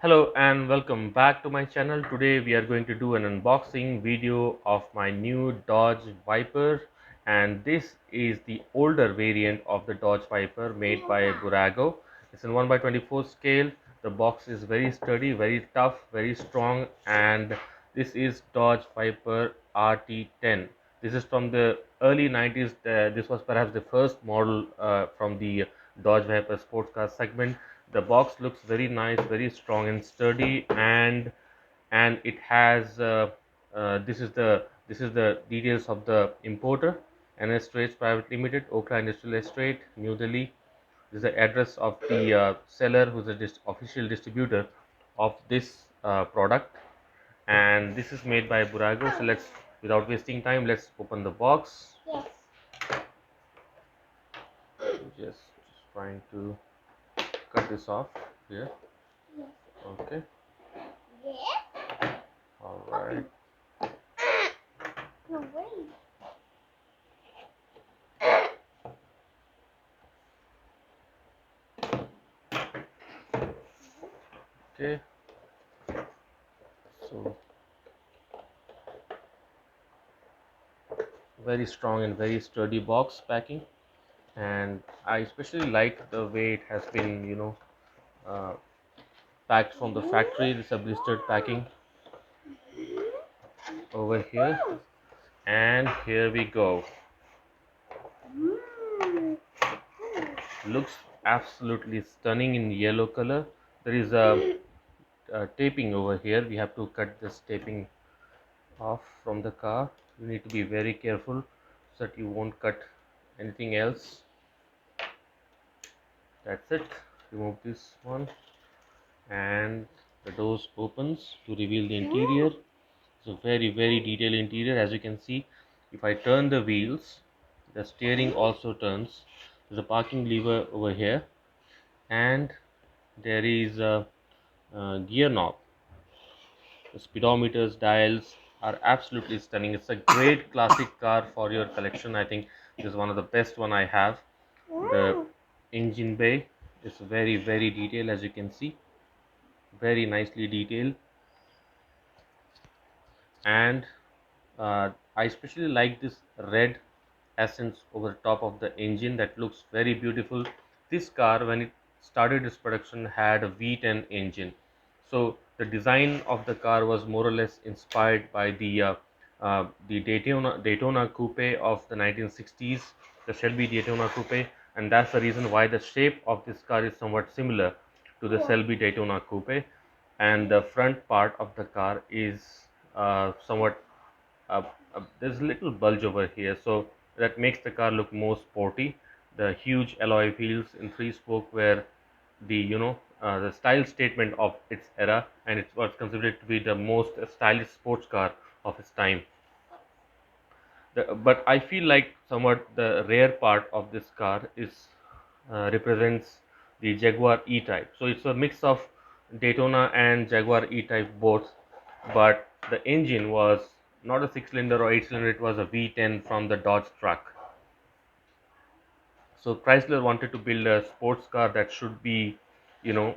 Hello and welcome back to my channel. Today we are going to do an unboxing video of my new Dodge Viper, and this is the older variant of the Dodge Viper made by Bburago. It's in 1/24 scale. The box is very sturdy, very tough, very strong, and this is Dodge Viper RT10. This is from the early 90s. This was perhaps the first model from the Dodge Viper sports car segment. The box looks very nice, very strong and sturdy, and it has this is the details of the importer. NS Trades Private Limited, Okra Industrial Estate, New Delhi. This is the address of the seller, who's the official distributor of this product, and this is made by Bburago. So let's, without wasting time, let's open the box. Yes. Just trying to cut this off here. Yes. Okay. Yes. All right. No way. Okay. So very strong and very sturdy box packing, and I especially like the way it has been, uh, packed from the factory. This is a blistered packing over here, and here we go. Looks absolutely stunning in yellow color. There is a taping over here. We have to cut this taping off from the car. You need to be very careful so that you won't cut anything else. That's it. Remove this one, and the doors opens to reveal the interior. It's a very detailed interior. As you can see, if I turn the wheels, the steering also turns. There's a parking lever over here, and there is a gear knob. The speedometers, dials are absolutely stunning. It's a great classic car for your collection. I think this is one of the best one I have. The engine bay is very detailed, as you can see, very nicely detailed. And I especially like this red essence over top of the engine. That looks very beautiful. This car, when it started its production, had a V10 engine, so the design of the car was more or less inspired by the Daytona coupe of the 1960s, the Shelby Daytona coupe, and that's the reason why the shape of this car is somewhat similar to the Shelby Daytona coupe, and the front part of the car is somewhat, there's a little bulge over here, so that makes the car look more sporty. The huge alloy wheels in 3-spoke were the style statement of its era, and it was considered to be the most stylish sports car of its time. But I feel like somewhat the rare part of this car is represents the Jaguar E-Type. So it's a mix of Daytona and Jaguar E-Type both, but the engine was not a 6-cylinder or 8-cylinder, it was a V10 from the Dodge truck. So Chrysler wanted to build a sports car that should be, you know,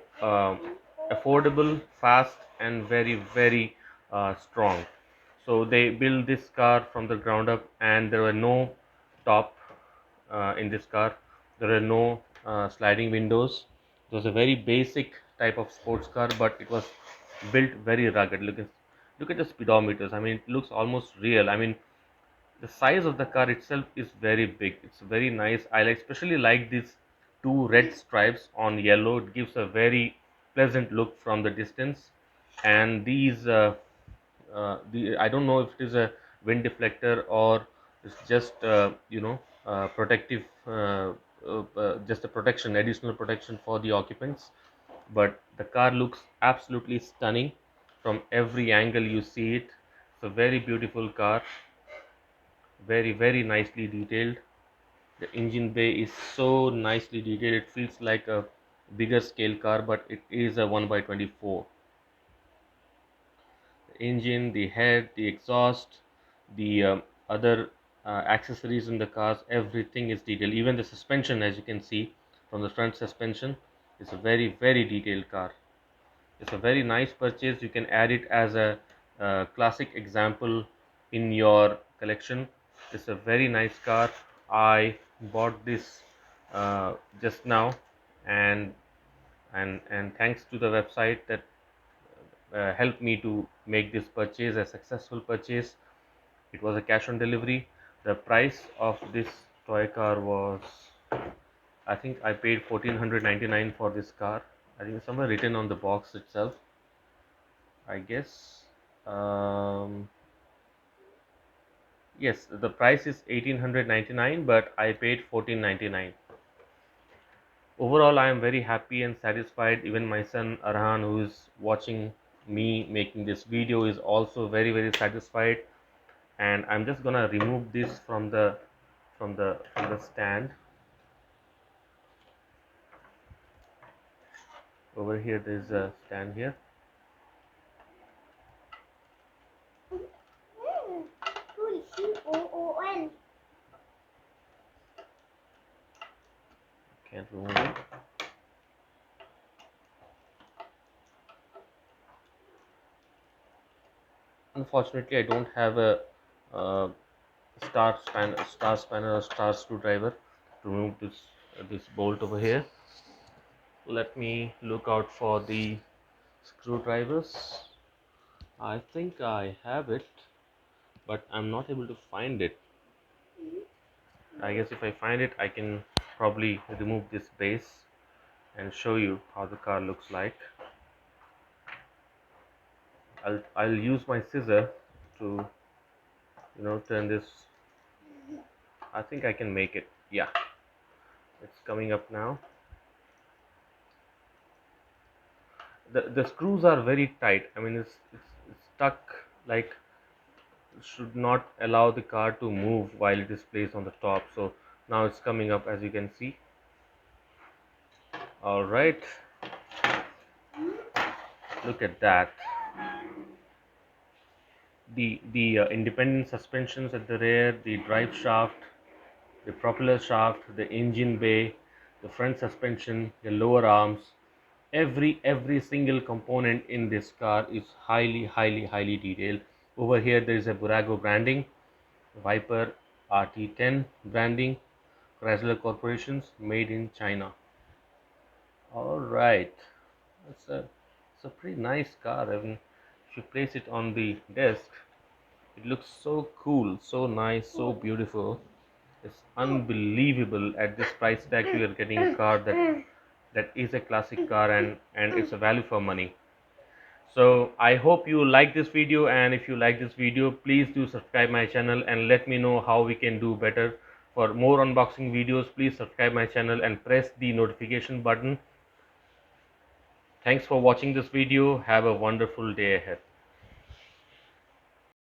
affordable, fast, and very strong. So they built this car from the ground up, and there were no top in this car. There are no sliding windows. It was a very basic type of sports car, but it was built very rugged. Look at the speedometers. I mean, it looks almost real. I mean, the size of the car itself is very big. It's very nice. Especially like these two red stripes on yellow. It gives a very pleasant look from the distance. And these I don't know if it is a wind deflector or it's just protective, just a protection, additional protection for the occupants. But the car looks absolutely stunning from every angle you see it. It's a very beautiful car, very nicely detailed. The engine bay is so nicely detailed. It feels like a bigger scale car, but it is a 1/24. The engine, the head, the exhaust, the other accessories in the cars, everything is detailed. Even the suspension, as you can see from the front suspension, is a very detailed car. It's a very nice purchase. You can add it as a classic example in your collection. It's a very nice car. I bought this just now, and thanks to the website that helped me to make this purchase a successful purchase. It was a cash on delivery. The price of this toy car was, I think I paid 1499 for this car. I think it's somewhere written on the box itself, I guess. Yes, the price is 1899, but I paid 1499. Overall, I am very happy and satisfied. Even my son Arhan, who is watching me making this video, is also very satisfied. And I'm just gonna remove this from the stand. Over here, there's a stand here. COON. Can't remove it. Unfortunately, I don't have a star spanner or star screwdriver to remove this bolt over here. Let me look out for the screwdrivers. I think I have it, but I'm not able to find it. I guess if I find it, I can probably remove this base and show you how the car looks like. I'll use my scissor to turn this. I think I can make it. Yeah, it's coming up now. The screws are very tight. I mean, it's stuck, like should not allow the car to move while it is placed on the top. So now it's coming up, as you can see. All right, look at that. The independent suspensions at the rear, the drive shaft, the propeller shaft, the engine bay, the front suspension, the lower arms, every single component in this car is highly detailed. Over here there is a Bburago branding, Viper SRT10 branding, Chrysler Corporations, made in China. All right, it's a pretty nice car. I mean, if you place it on the desk, it looks so cool, so nice, so beautiful. It's unbelievable. At this price tag we are getting a car that is a classic car, and it's a value for money. So I hope you like this video, and if you like this video, please do subscribe my channel and let me know how we can do better. For more unboxing videos, please subscribe my channel and press the notification button. Thanks for watching this video. Have a wonderful day ahead.